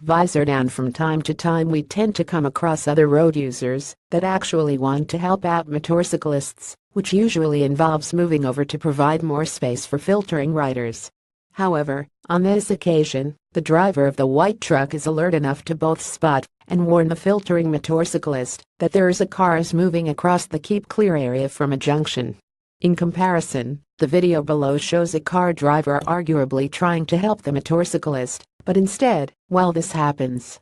Visordown. From time to time we tend to come across other road users that actually want to help out motorcyclists, which usually involves moving over to provide more space for filtering riders. However, on this occasion, the driver of the white truck is alert enough to both spot and warn the filtering motorcyclist that there is a car moving across the keep clear area from a junction. In comparison, the video below shows a car driver arguably trying to help the motorcyclist, but instead, while this happens,